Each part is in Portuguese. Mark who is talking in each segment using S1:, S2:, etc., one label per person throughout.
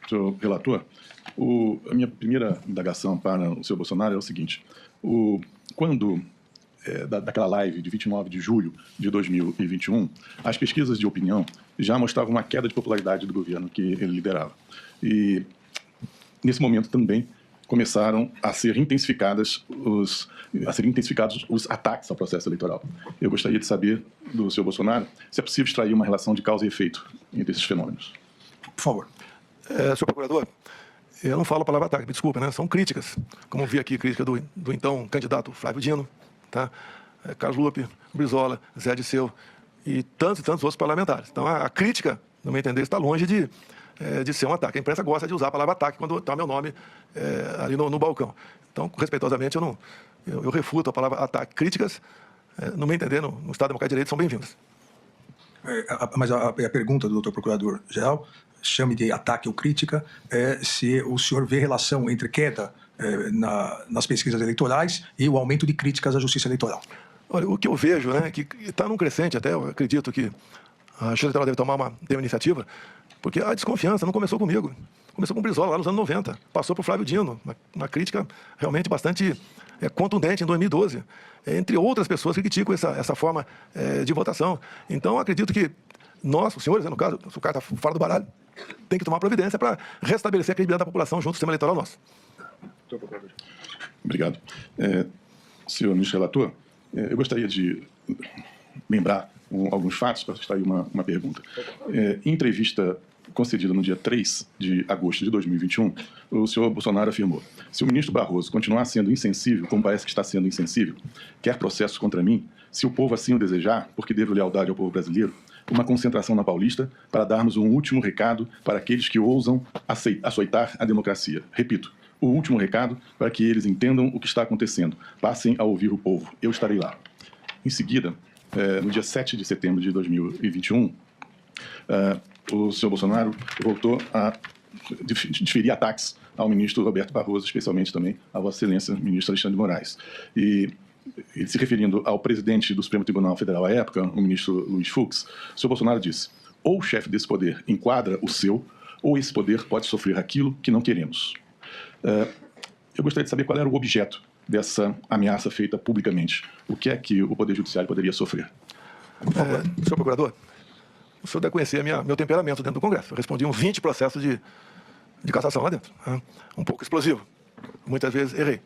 S1: senhor relator, a minha primeira indagação para o senhor Bolsonaro é o seguinte. Quando, daquela live de 29 de julho de 2021, as pesquisas de opinião já mostravam uma queda de popularidade do governo que ele liderava. E, nesse momento também, começaram a ser intensificados os ataques ao processo eleitoral. Eu gostaria de saber do senhor Bolsonaro se é possível extrair uma relação de causa e efeito entre esses fenômenos.
S2: Por favor. Senhor procurador, eu não falo a palavra ataque, me desculpa, né? São críticas. Como vi aqui, crítica do então candidato Flávio Dino, tá? Carlos Lupe, Brizola, Zé Disseu e tantos outros parlamentares. Então, a crítica, no meu entender, está longe de ser um ataque. A imprensa gosta de usar a palavra ataque quando está meu nome ali no balcão. Então, respeitosamente, eu refuto a palavra ataque. Críticas, no meu entender, no Estado Democrático de Direito, são bem-vindas.
S3: Mas a pergunta do doutor Procurador-Geral, chame de ataque ou crítica, se o senhor vê relação entre queda nas pesquisas eleitorais e o aumento de críticas à Justiça Eleitoral.
S2: Olha, o que eu vejo, né, que está num crescente até, eu acredito que a Justiça Eleitoral deve tomar uma iniciativa, porque a desconfiança não começou comigo, começou com o Brizola lá nos anos 90, passou por Flávio Dino, uma crítica realmente bastante contundente em 2012, entre outras pessoas que criticam essa forma de votação. Então, acredito que nós, os senhores, no caso, se o cara está fora do baralho, tem que tomar providência para restabelecer a credibilidade da população junto ao sistema eleitoral nosso.
S1: Obrigado. Senhor ministro relator, eu gostaria de lembrar alguns fatos para extrair uma pergunta. Em entrevista concedida no dia 3 de agosto de 2021, o senhor Bolsonaro afirmou: se o ministro Barroso continuar sendo insensível, como parece que está sendo insensível, quer processo contra mim, se o povo assim o desejar, porque devo lealdade ao povo brasileiro, uma concentração na Paulista para darmos um último recado para aqueles que ousam açoitar a democracia. Repito, o último recado para que eles entendam o que está acontecendo. Passem a ouvir o povo. Eu estarei lá. Em seguida, no dia 7 de setembro de 2021, o senhor Bolsonaro voltou a desferir ataques ao ministro Roberto Barroso, especialmente também a Vossa Excelência, ministro Alexandre de Moraes. E ele, se referindo ao presidente do Supremo Tribunal Federal à época, o ministro Luiz Fux, o senhor Bolsonaro disse: ou o chefe desse poder enquadra o seu, ou esse poder pode sofrer aquilo que não queremos. Eu gostaria de saber qual era o objeto dessa ameaça feita publicamente. O que é que o Poder Judiciário poderia sofrer?
S2: Senhor Procurador, o senhor deve conhecer meu temperamento dentro do Congresso. Eu respondi uns 20 processos de cassação lá dentro. Um pouco explosivo. Muitas vezes errei.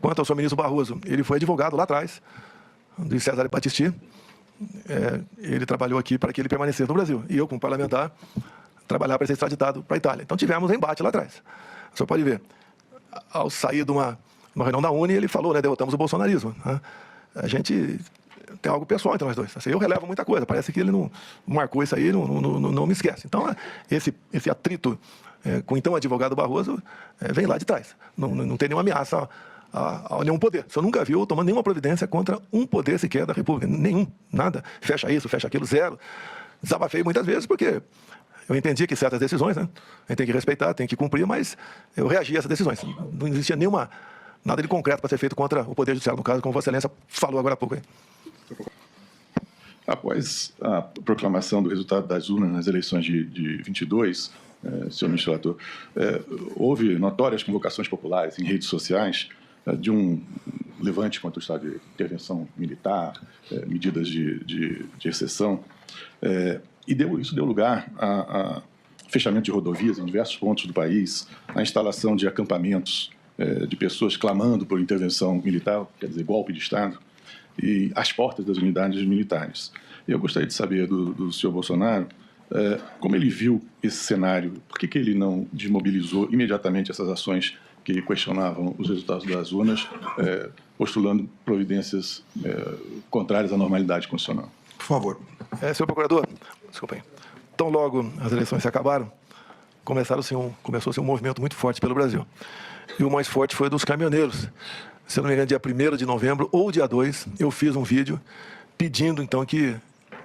S2: Quanto ao senhor ministro Barroso, ele foi advogado lá atrás, do César Battisti. Ele trabalhou aqui para que ele permanecesse no Brasil. E eu, como parlamentar, trabalhava para ser extraditado para a Itália. Então tivemos um embate lá atrás. O senhor pode ver, ao sair de uma reunião da UNE, ele falou, né, derrotamos o bolsonarismo. A gente tem algo pessoal entre nós dois. Assim, eu relevo muita coisa, parece que ele não marcou isso aí, não me esquece. Então, esse atrito com o então advogado Barroso vem lá de trás. Não tem nenhuma ameaça a nenhum poder. O senhor nunca viu tomando nenhuma providência contra um poder sequer da República. Nenhum, nada. Fecha isso, fecha aquilo, zero. Desabafei muitas vezes porque eu entendi que certas decisões, né, a gente tem que respeitar, tem que cumprir, mas eu reagi a essas decisões. Não existia nada de concreto para ser feito contra o Poder Judiciário, no caso, como Vossa Excelência falou agora há pouco. Aí.
S1: Após a proclamação do resultado das urnas nas eleições de 22, senhor ministro relator, houve notórias convocações populares em redes sociais de um levante contra o estado de intervenção militar, medidas de exceção, e isso deu lugar a fechamento de rodovias em diversos pontos do país, a instalação de acampamentos de pessoas clamando por intervenção militar, quer dizer, golpe de Estado, e às portas das unidades militares. Eu gostaria de saber do senhor Bolsonaro como ele viu esse cenário, por que ele não desmobilizou imediatamente essas ações que questionavam os resultados das urnas, postulando providências contrárias à normalidade constitucional.
S3: Por favor.
S2: Senhor Procurador, desculpem. Tão logo as eleições se acabaram, começou-se um movimento muito forte pelo Brasil. E o mais forte foi dos caminhoneiros. Se eu não me engano, dia 1º de novembro ou dia 2, eu fiz um vídeo pedindo, então, que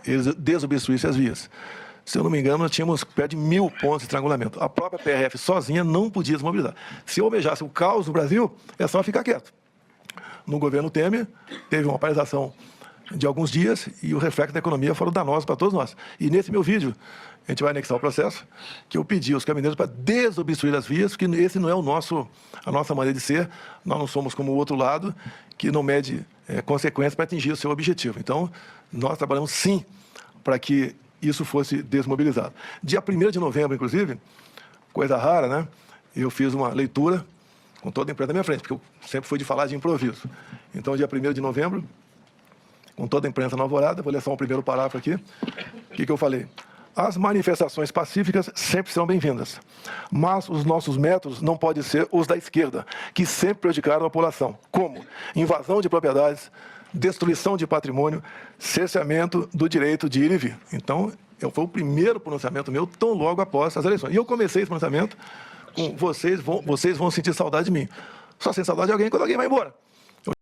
S2: eles desobstruíssem as vias. Se eu não me engano, nós tínhamos perto de 1000 pontos de estrangulamento. A própria PRF sozinha não podia desmobilizar. Se eu almejasse o caos no Brasil, é só ficar quieto. No governo Temer, teve uma paralisação de alguns dias e o reflexo da economia foram danosos para todos nós. E nesse meu vídeo, a gente vai anexar o processo, que eu pedi aos caminhoneiros para desobstruir as vias, porque esse não é a nossa maneira de ser. Nós não somos como o outro lado, que não mede consequências para atingir o seu objetivo. Então, nós trabalhamos sim para que isso fosse desmobilizado. Dia 1º de novembro, inclusive, coisa rara, né? Eu fiz uma leitura com toda a imprensa na minha frente, porque eu sempre fui de falar de improviso. Então, dia 1º de novembro, com toda a imprensa na alvorada, vou ler só o primeiro parágrafo aqui. O que eu falei? As manifestações pacíficas sempre serão bem-vindas, mas os nossos métodos não podem ser os da esquerda, que sempre prejudicaram a população, como invasão de propriedades, destruição de patrimônio, cerceamento do direito de ir e vir. Então, foi o primeiro pronunciamento meu, tão logo após as eleições. E eu comecei esse pronunciamento com vocês vão sentir saudade de mim. Só sem saudade de alguém quando alguém vai embora.